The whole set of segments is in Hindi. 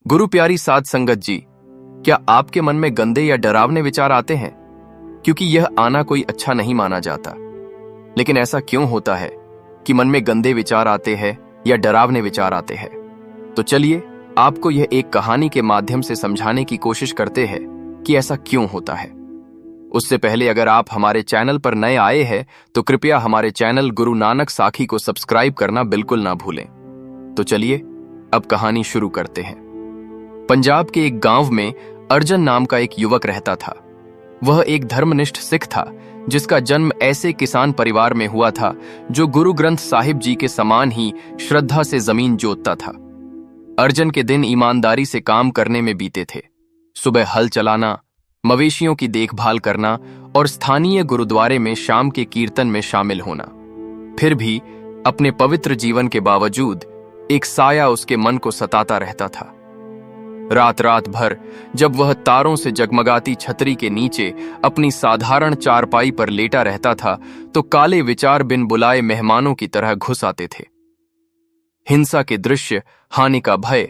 गुरु प्यारी साध संगत जी, क्या आपके मन में गंदे या डरावने विचार आते हैं? क्योंकि यह आना कोई अच्छा नहीं माना जाता। लेकिन ऐसा क्यों होता है कि मन में गंदे विचार आते हैं या डरावने विचार आते हैं? तो चलिए आपको यह एक कहानी के माध्यम से समझाने की कोशिश करते हैं कि ऐसा क्यों होता है। उससे पहले अगर आप हमारे चैनल पर नए आए हैं तो कृपया हमारे चैनल गुरु नानक साखी को सब्सक्राइब करना बिल्कुल ना भूलें। तो चलिए अब कहानी शुरू करते हैं। पंजाब के एक गांव में अर्जन नाम का एक युवक रहता था। वह एक धर्मनिष्ठ सिख था जिसका जन्म ऐसे किसान परिवार में हुआ था जो गुरु ग्रंथ साहिब जी के समान ही श्रद्धा से जमीन जोतता था। अर्जन के दिन ईमानदारी से काम करने में बीते थे। सुबह हल चलाना, मवेशियों की देखभाल करना और स्थानीय गुरुद्वारे में शाम के कीर्तन में शामिल होना। फिर भी अपने पवित्र जीवन के बावजूद एक साया उसके मन को सताता रहता था। रात रात भर जब वह तारों से जगमगाती छतरी के नीचे अपनी साधारण चारपाई पर लेटा रहता था तो काले विचार बिन बुलाए मेहमानों की तरह घुस आते थे। हिंसा के दृश्य, हानि का भय,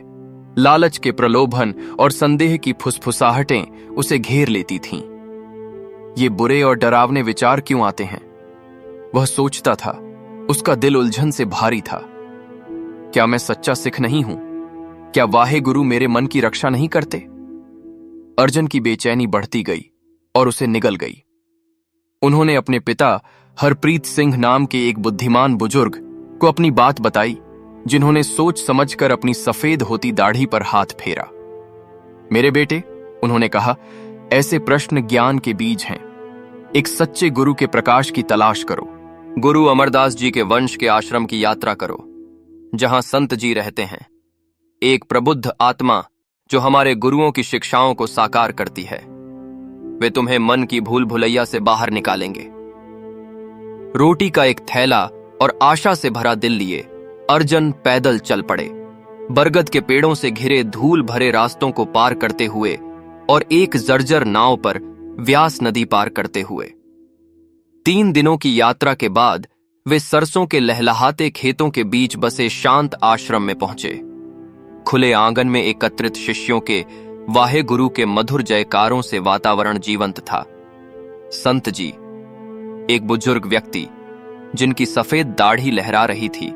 लालच के प्रलोभन और संदेह की फुसफुसाहटें उसे घेर लेती थीं। ये बुरे और डरावने विचार क्यों आते हैं? वह सोचता था। उसका दिल उलझन से भारी था। क्या मैं सच्चा सिख नहीं हूं? क्या वाहे गुरु मेरे मन की रक्षा नहीं करते? अर्जन की बेचैनी बढ़ती गई और उसे निगल गई। उन्होंने अपने पिता हरप्रीत सिंह नाम के एक बुद्धिमान बुजुर्ग को अपनी बात बताई, जिन्होंने सोच समझकर अपनी सफेद होती दाढ़ी पर हाथ फेरा। मेरे बेटे, उन्होंने कहा, ऐसे प्रश्न ज्ञान के बीज हैं। एक सच्चे गुरु के प्रकाश की तलाश करो। गुरु अमरदास जी के वंश के आश्रम की यात्रा करो, जहां संत जी रहते हैं। एक प्रबुद्ध आत्मा जो हमारे गुरुओं की शिक्षाओं को साकार करती है। वे तुम्हें मन की भूल भुलैया से बाहर निकालेंगे। रोटी का एक थैला और आशा से भरा दिल लिए अर्जन पैदल चल पड़े, बरगद के पेड़ों से घिरे धूल भरे रास्तों को पार करते हुए और एक जर्जर नाव पर व्यास नदी पार करते हुए। 3 दिनों की यात्रा के बाद वे सरसों के लहलहाते खेतों के बीच बसे शांत आश्रम में पहुंचे। खुले आंगन में एकत्रित शिष्यों के वाहे गुरु के मधुर जयकारों से वातावरण जीवंत था। संत जी, एक बुजुर्ग व्यक्ति जिनकी सफेद दाढ़ी लहरा रही थी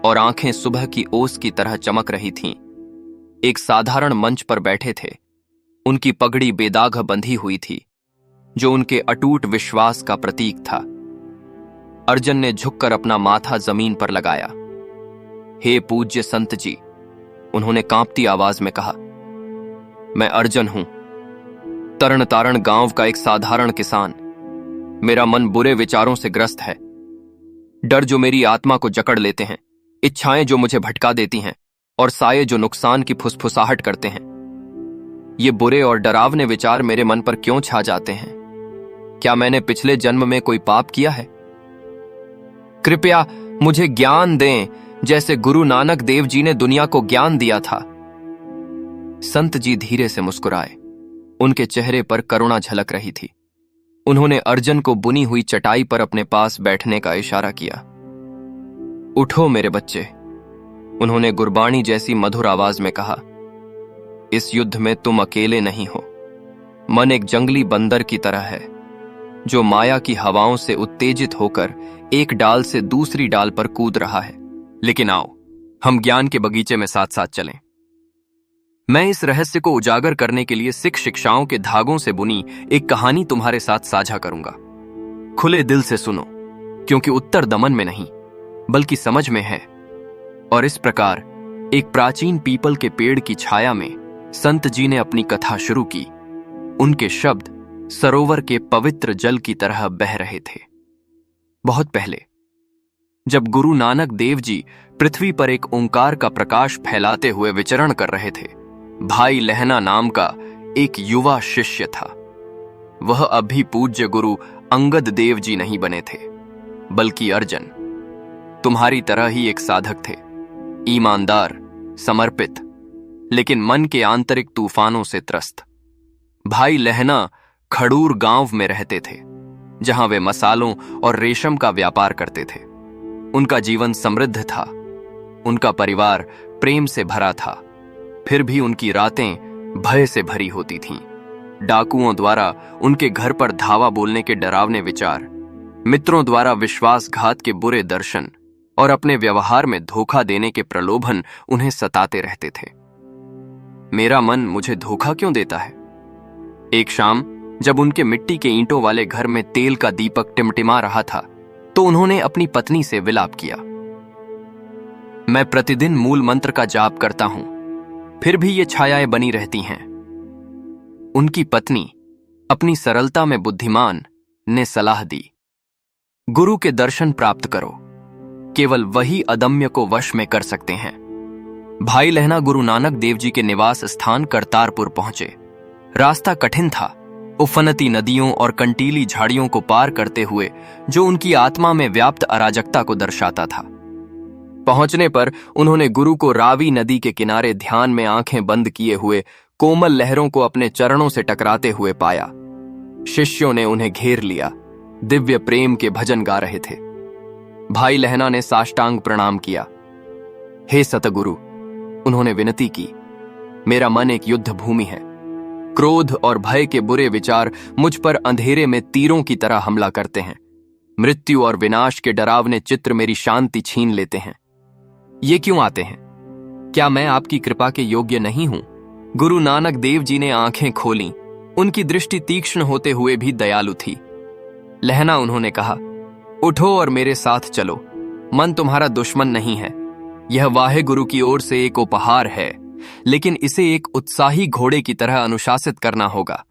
और आंखें सुबह की ओस की तरह चमक रही थीं, एक साधारण मंच पर बैठे थे। उनकी पगड़ी बेदाग बंधी हुई थी, जो उनके अटूट विश्वास का प्रतीक था। अर्जन ने झुककर अपना माथा जमीन पर लगाया। हे पूज्य संत जी, उन्होंने कांपती आवाज में कहा, मैं अर्जन हूं, तरन तारण गांव का एक साधारण किसान। मेरा मन बुरे विचारों से ग्रस्त है। डर जो मेरी आत्मा को जकड़ लेते हैं, इच्छाएं जो मुझे भटका देती हैं और साये जो नुकसान की फुसफुसाहट करते हैं। ये बुरे और डरावने विचार मेरे मन पर क्यों छा जाते हैं? क्या मैंने पिछले जन्म में कोई पाप किया है? कृपया मुझे ज्ञान दें, जैसे गुरु नानक देव जी ने दुनिया को ज्ञान दिया था। संत जी धीरे से मुस्कुराए। उनके चेहरे पर करुणा झलक रही थी। उन्होंने अर्जन को बुनी हुई चटाई पर अपने पास बैठने का इशारा किया। उठो मेरे बच्चे, उन्होंने गुरबाणी जैसी मधुर आवाज में कहा। इस युद्ध में तुम अकेले नहीं हो। मन एक जंगली बंदर की तरह है, जो माया की हवाओं से उत्तेजित होकर एक डाल से दूसरी डाल पर कूद रहा है। लेकिन आओ, हम ज्ञान के बगीचे में साथ साथ चलें। मैं इस रहस्य को उजागर करने के लिए सिख शिक्षाओं के धागों से बुनी एक कहानी तुम्हारे साथ साझा करूंगा। खुले दिल से सुनो, क्योंकि उत्तर दमन में नहीं बल्कि समझ में है। और इस प्रकार एक प्राचीन पीपल के पेड़ की छाया में संत जी ने अपनी कथा शुरू की। उनके शब्द सरोवर के पवित्र जल की तरह बह रहे थे। बहुत पहले, जब गुरु नानक देव जी पृथ्वी पर एक ओंकार का प्रकाश फैलाते हुए विचरण कर रहे थे, भाई लहना नाम का एक युवा शिष्य था। वह अभी पूज्य गुरु अंगद देव जी नहीं बने थे, बल्कि अर्जन तुम्हारी तरह ही एक साधक थे, ईमानदार, समर्पित, लेकिन मन के आंतरिक तूफानों से त्रस्त। भाई लहना खड़ूर गांव में रहते थे, जहां वे मसालों और रेशम का व्यापार करते थे। उनका जीवन समृद्ध था। उनका परिवार प्रेम से भरा था। फिर भी उनकी रातें भय से भरी होती थीं। डाकुओं द्वारा उनके घर पर धावा बोलने के डरावने विचार, मित्रों द्वारा विश्वासघात के बुरे दर्शन और अपने व्यवहार में धोखा देने के प्रलोभन उन्हें सताते रहते थे। मेरा मन मुझे धोखा क्यों देता है? एक शाम जब उनके मिट्टी के ईंटों वाले घर में तेल का दीपक टिमटिमा रहा था, तो उन्होंने अपनी पत्नी से विलाप किया। मैं प्रतिदिन मूल मंत्र का जाप करता हूं, फिर भी ये छायाएं बनी रहती हैं। उनकी पत्नी, अपनी सरलता में बुद्धिमान, ने सलाह दी, गुरु के दर्शन प्राप्त करो, केवल वही अदम्य को वश में कर सकते हैं। भाई लहना गुरु नानक देव जी के निवास स्थान करतारपुर पहुंचे। रास्ता कठिन था, उफनती नदियों और कंटीली झाड़ियों को पार करते हुए, जो उनकी आत्मा में व्याप्त अराजकता को दर्शाता था। पहुंचने पर उन्होंने गुरु को रावी नदी के किनारे ध्यान में आंखें बंद किए हुए कोमल लहरों को अपने चरणों से टकराते हुए पाया। शिष्यों ने उन्हें घेर लिया, दिव्य प्रेम के भजन गा रहे थे। भाई लहना ने साष्टांग प्रणाम किया। हे सतगुरु, उन्होंने विनती की, मेरा मन एक युद्ध भूमि है। क्रोध और भय के बुरे विचार मुझ पर अंधेरे में तीरों की तरह हमला करते हैं। मृत्यु और विनाश के डरावने चित्र मेरी शांति छीन लेते हैं। ये क्यों आते हैं? क्या मैं आपकी कृपा के योग्य नहीं हूं? गुरु नानक देव जी ने आंखें खोलीं। उनकी दृष्टि तीक्ष्ण होते हुए भी दयालु थी। लहना, उन्होंने कहा, उठो और मेरे साथ चलो। मन तुम्हारा दुश्मन नहीं है। यह वाहे गुरु की ओर से एक उपहार है, लेकिन इसे एक उत्साही घोड़े की तरह अनुशासित करना होगा।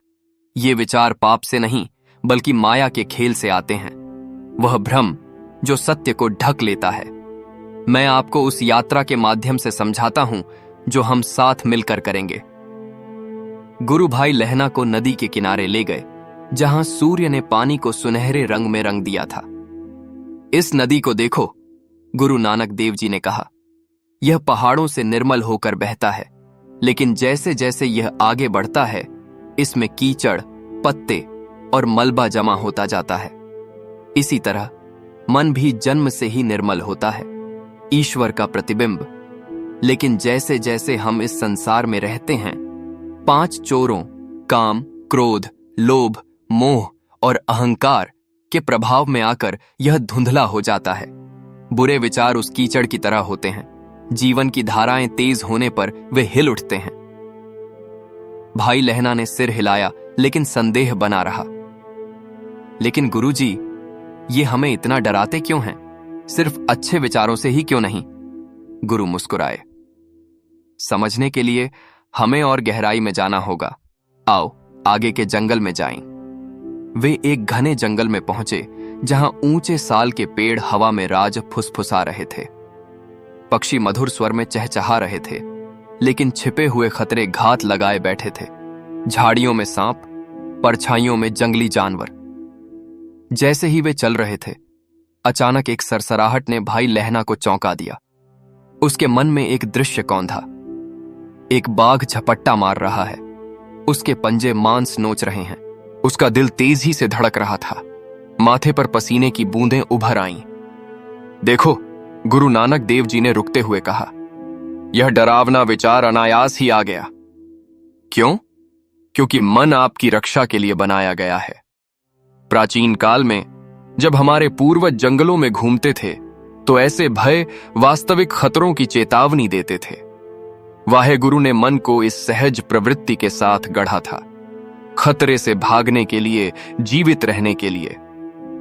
ये विचार पाप से नहीं, बल्कि माया के खेल से आते हैं, वह भ्रम जो सत्य को ढक लेता है। मैं आपको उस यात्रा के माध्यम से समझाता हूं जो हम साथ मिलकर करेंगे। गुरु भाई लहना को नदी के किनारे ले गए, जहां सूर्य ने पानी को सुनहरे रंग में रंग दिया था। इस नदी को देखो, गुरु नानक देव जी ने कहा, यह पहाड़ों से निर्मल होकर बहता है, लेकिन जैसे जैसे यह आगे बढ़ता है, इसमें कीचड़, पत्ते और मलबा जमा होता जाता है। इसी तरह मन भी जन्म से ही निर्मल होता है, ईश्वर का प्रतिबिंब। लेकिन जैसे जैसे हम इस संसार में रहते हैं, 5 चोरों, काम, क्रोध, लोभ, मोह और अहंकार के प्रभाव में आकर यह धुंधला हो जाता है। बुरे विचार उस कीचड़ की तरह होते हैं। जीवन की धाराएं तेज होने पर वे हिल उठते हैं। भाई लहना ने सिर हिलाया, लेकिन संदेह बना रहा। लेकिन गुरुजी, ये हमें इतना डराते क्यों हैं? सिर्फ अच्छे विचारों से ही क्यों नहीं? गुरु मुस्कुराए। समझने के लिए हमें और गहराई में जाना होगा। आओ आगे के जंगल में जाएं। वे एक घने जंगल में पहुंचे, जहां ऊंचे साल के पेड़ हवा में राज फुसफुसा रहे थे। पक्षी मधुर स्वर में चहचहा रहे थे, लेकिन छिपे हुए खतरे घात लगाए बैठे थे। झाड़ियों में सांप, परछाइयों में जंगली जानवर। जैसे ही वे चल रहे थे, अचानक एक सरसराहट ने भाई लहना को चौंका दिया। उसके मन में एक दृश्य कौंधा। एक बाघ झपट्टा मार रहा है, उसके पंजे मांस नोच रहे हैं। उसका दिल तेजी से धड़क रहा था। माथे पर पसीने की बूंदें उभर आईं। देखो, गुरु नानक देव जी ने रुकते हुए कहा, यह डरावना विचार अनायास ही आ गया। क्यों? क्योंकि मन आपकी रक्षा के लिए बनाया गया है। प्राचीन काल में जब हमारे पूर्वज जंगलों में घूमते थे, तो ऐसे भय वास्तविक खतरों की चेतावनी देते थे। वाहे गुरु ने मन को इस सहज प्रवृत्ति के साथ गढ़ा था, खतरे से भागने के लिए, जीवित रहने के लिए।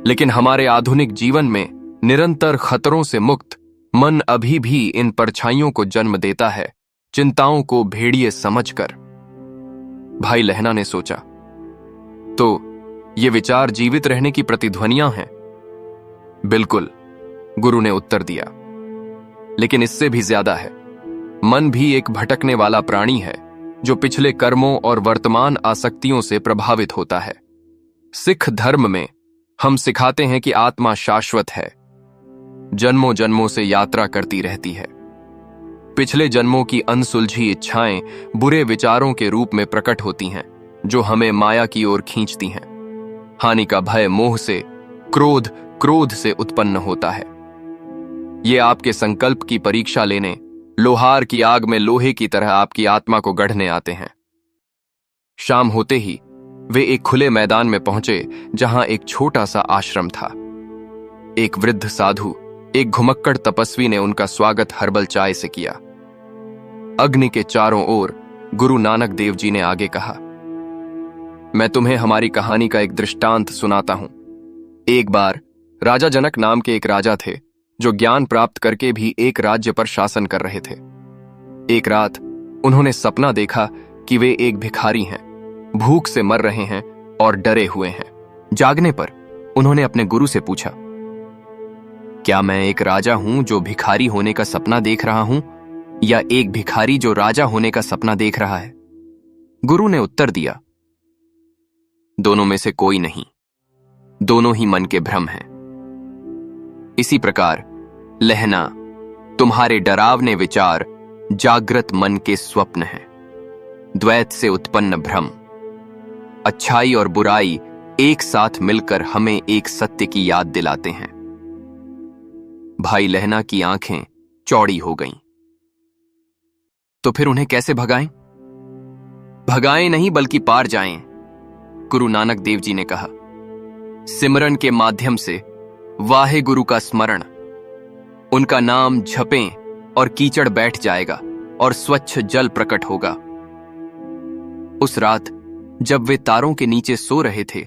लेकिन हमारे आधुनिक जीवन में निरंतर खतरों से मुक्त मन अभी भी इन परछाइयों को जन्म देता है, चिंताओं को भेड़िए समझकर। भाई लहना ने सोचा, तो ये विचार जीवित रहने की प्रतिध्वनियां हैं? बिल्कुल, गुरु ने उत्तर दिया। लेकिन इससे भी ज्यादा है। मन भी एक भटकने वाला प्राणी है, जो पिछले कर्मों और वर्तमान आसक्तियों से प्रभावित होता है। सिख धर्म में हम सिखाते हैं कि आत्मा शाश्वत है, जन्मों जन्मों से यात्रा करती रहती है। पिछले जन्मों की अनसुलझी इच्छाएं बुरे विचारों के रूप में प्रकट होती हैं, जो हमें माया की ओर खींचती हैं। हानि का भय मोह से, क्रोध से उत्पन्न होता है। ये आपके संकल्प की परीक्षा लेने लोहार की आग में लोहे की तरह आपकी आत्मा को गढ़ने आते हैं। शाम होते ही वे एक खुले मैदान में पहुंचे जहां एक छोटा सा आश्रम था। एक वृद्ध साधु, एक घुमक्कड़ तपस्वी ने उनका स्वागत हर्बल चाय से किया। अग्नि के चारों ओर गुरु नानक देव जी ने आगे कहा, मैं तुम्हें हमारी कहानी का एक दृष्टांत सुनाता हूं। एक बार राजा जनक नाम के एक राजा थे जो ज्ञान प्राप्त करके भी एक राज्य पर शासन कर रहे थे। एक रात उन्होंने सपना देखा कि वे एक भिखारी हैं, भूख से मर रहे हैं और डरे हुए हैं। जागने पर उन्होंने अपने गुरु से पूछा, क्या मैं एक राजा हूं जो भिखारी होने का सपना देख रहा हूं, या एक भिखारी जो राजा होने का सपना देख रहा है? गुरु ने उत्तर दिया, दोनों में से कोई नहीं, दोनों ही मन के भ्रम हैं। इसी प्रकार लहना, तुम्हारे डरावने विचार जागृत मन के स्वप्न हैं, द्वैत से उत्पन्न भ्रम। अच्छाई और बुराई एक साथ मिलकर हमें एक सत्य की याद दिलाते हैं। भाई लहना की आंखें चौड़ी हो गईं। तो फिर उन्हें कैसे भगाएं? भगाएं नहीं बल्कि पार जाएं, गुरु नानक देव जी ने कहा। सिमरन के माध्यम से वाहे गुरु का स्मरण, उनका नाम झपें और कीचड़ बैठ जाएगा और स्वच्छ जल प्रकट होगा। उस रात जब वे तारों के नीचे सो रहे थे,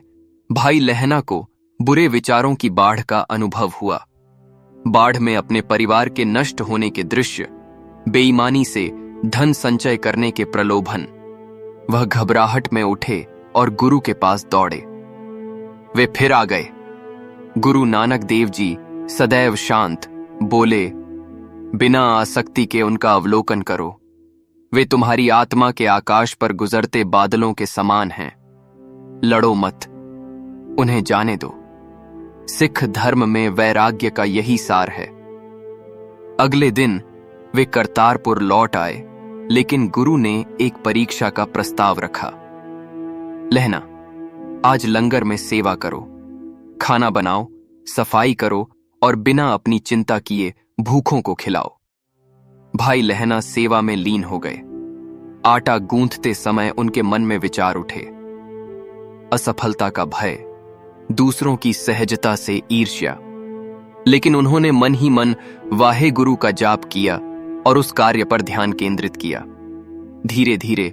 भाई लहना को बुरे विचारों की बाढ़ का अनुभव हुआ। बाढ़ में अपने परिवार के नष्ट होने के दृश्य, बेईमानी से धन संचय करने के प्रलोभन। वह घबराहट में उठे और गुरु के पास दौड़े। वे फिर आ गए। गुरु नानक देव जी सदैव शांत बोले, बिना आसक्ति के उनका अवलोकन करो। वे तुम्हारी आत्मा के आकाश पर गुजरते बादलों के समान हैं। लड़ो मत, उन्हें जाने दो। सिख धर्म में वैराग्य का यही सार है। अगले दिन वे करतारपुर लौट आए, लेकिन गुरु ने एक परीक्षा का प्रस्ताव रखा। लहना, आज लंगर में सेवा करो, खाना बनाओ, सफाई करो और बिना अपनी चिंता किए भूखों को खिलाओ। भाई लहना सेवा में लीन हो गए। आटा गूंथते समय उनके मन में विचार उठे, असफलता का भय, दूसरों की सहजता से ईर्ष्या। लेकिन उन्होंने मन ही मन वाहे गुरु का जाप किया और उस कार्य पर ध्यान केंद्रित किया। धीरे धीरे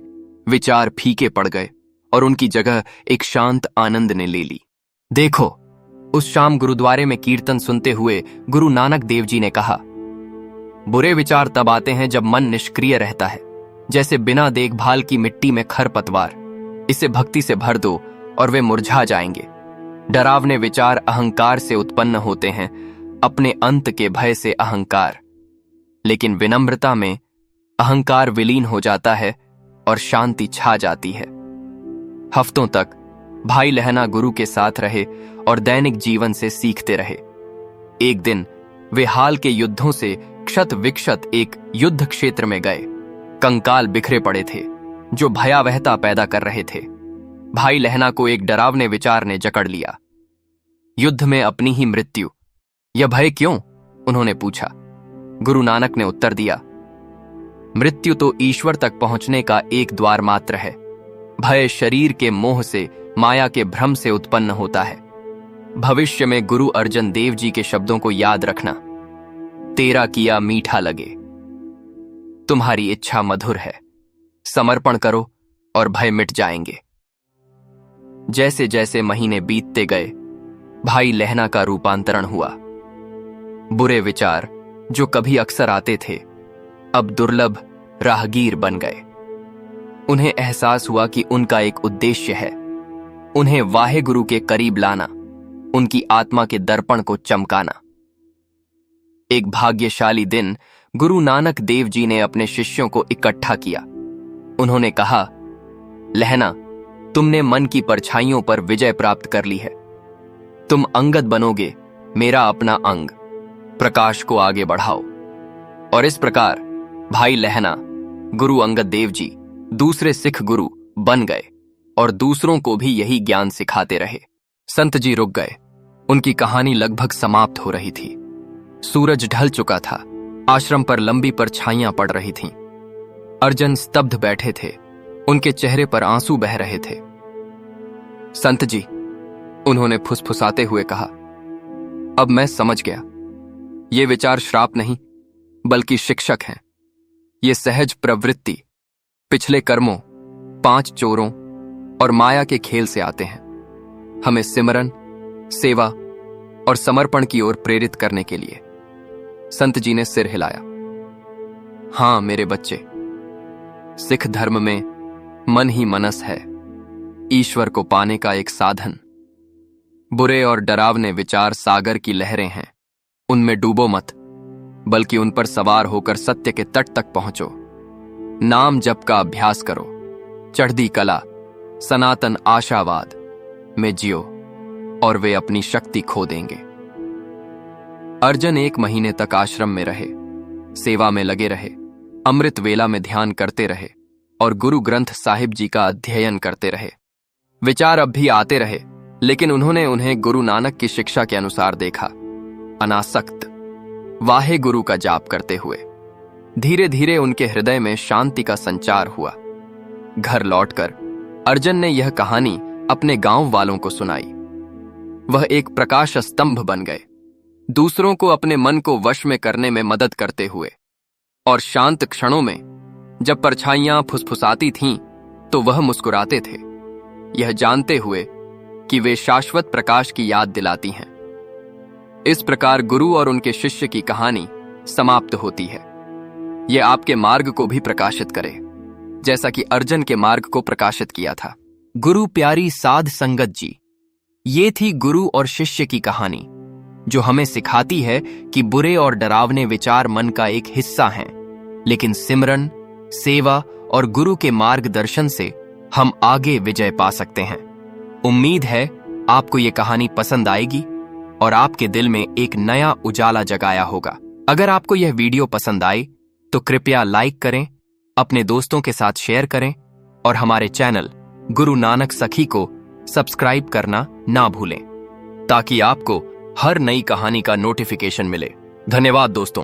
विचार फीके पड़ गए और उनकी जगह एक शांत आनंद ने ले ली। देखो, उस शाम गुरुद्वारे में कीर्तन सुनते हुए गुरु नानक देव जी ने कहा, बुरे विचार तब आते हैं जब मन निष्क्रिय रहता है, जैसे बिना देखभाल की मिट्टी में खरपतवार। इसे भक्ति से भर दो और वे मुरझा जाएंगे। डरावने विचार अहंकार से उत्पन्न होते हैं, अपने अंत के भय से अहंकार। लेकिन विनम्रता में अहंकार विलीन हो जाता है और शांति छा जाती है। हफ्तों तक भाई लहना गुरु के साथ रहे और दैनिक जीवन से सीखते रहे। एक दिन वे हाल के युद्धों से क्षत विक्षत एक युद्ध क्षेत्र में गए। कंकाल बिखरे पड़े थे जो भयावहता पैदा कर रहे थे। भाई लहना को एक डरावने विचार ने जकड़ लिया, युद्ध में अपनी ही मृत्यु। यह भय क्यों? उन्होंने पूछा। गुरु नानक ने उत्तर दिया, मृत्यु तो ईश्वर तक पहुंचने का एक द्वार मात्र है। भय शरीर के मोह से, माया के भ्रम से उत्पन्न होता है। भविष्य में गुरु अर्जन देव जी के शब्दों को याद रखना, तेरा किया मीठा लगे। तुम्हारी इच्छा मधुर है, समर्पण करो और भय मिट जाएंगे। जैसे जैसे महीने बीतते गए, भाई लहना का रूपांतरण हुआ। बुरे विचार जो कभी अक्सर आते थे, अब दुर्लभ राहगीर बन गए। उन्हें एहसास हुआ कि उनका एक उद्देश्य है, उन्हें वाहे गुरु के करीब लाना, उनकी आत्मा के दर्पण को चमकाना। एक भाग्यशाली दिन गुरु नानक देव जी ने अपने शिष्यों को इकट्ठा किया। उन्होंने कहा, लहना, तुमने मन की परछाइयों पर विजय प्राप्त कर ली है। तुम अंगद बनोगे, मेरा अपना अंग। प्रकाश को आगे बढ़ाओ। और इस प्रकार भाई लहना, गुरु अंगद देव जी दूसरे सिख गुरु बन गए और दूसरों को भी यही ज्ञान सिखाते रहे। संत जी रुक गए। उनकी कहानी लगभग समाप्त हो रही थी। सूरज ढल चुका था, आश्रम पर लंबी परछाइयां पड़ रही थीं। अर्जन स्तब्ध बैठे थे, उनके चेहरे पर आंसू बह रहे थे। संत जी, उन्होंने फुसफुसाते हुए कहा, अब मैं समझ गया। ये विचार श्राप नहीं बल्कि शिक्षक हैं। ये सहज प्रवृत्ति पिछले कर्मों, 5 चोरों और माया के खेल से आते हैं, हमें सिमरन, सेवा और समर्पण की ओर प्रेरित करने के लिए। संत जी ने सिर हिलाया। हां मेरे बच्चे, सिख धर्म में मन ही मनस है, ईश्वर को पाने का एक साधन। बुरे और डरावने विचार सागर की लहरें हैं, उनमें डूबो मत, बल्कि उन पर सवार होकर सत्य के तट तक पहुंचो। नाम जप का अभ्यास करो, चढ़ती कला, सनातन आशावाद में जियो और वे अपनी शक्ति खो देंगे। अर्जन 1 महीने तक आश्रम में रहे, सेवा में लगे रहे, अमृत वेला में ध्यान करते रहे और गुरु ग्रंथ साहिब जी का अध्ययन करते रहे। विचार अब भी आते रहे, लेकिन उन्होंने उन्हें गुरु नानक की शिक्षा के अनुसार देखा, अनासक्त, वाहे गुरु का जाप करते हुए। धीरे धीरे उनके हृदय में शांति का संचार हुआ। घर लौटकर अर्जन ने यह कहानी अपने गांव वालों को सुनाई। वह एक प्रकाश स्तंभ बन गए, दूसरों को अपने मन को वश में करने में मदद करते हुए। और शांत क्षणों में जब परछाइयां फुसफुसाती थीं, तो वह मुस्कुराते थे, यह जानते हुए कि वे शाश्वत प्रकाश की याद दिलाती हैं। इस प्रकार गुरु और उनके शिष्य की कहानी समाप्त होती है। यह आपके मार्ग को भी प्रकाशित करे, जैसा कि अर्जन के मार्ग को प्रकाशित किया था। गुरु प्यारी साध संगत जी, ये थी गुरु और शिष्य की कहानी, जो हमें सिखाती है कि बुरे और डरावने विचार मन का एक हिस्सा हैं, लेकिन सिमरन, सेवा और गुरु के मार्गदर्शन से हम आगे विजय पा सकते हैं। उम्मीद है आपको ये कहानी पसंद आएगी और आपके दिल में एक नया उजाला जगाया होगा। अगर आपको यह वीडियो पसंद आए तो कृपया लाइक करें, अपने दोस्तों के साथ शेयर करें और हमारे चैनल गुरु नानक सखी को सब्सक्राइब करना ना भूलें, ताकि आपको हर नई कहानी का नोटिफिकेशन मिले। धन्यवाद दोस्तों।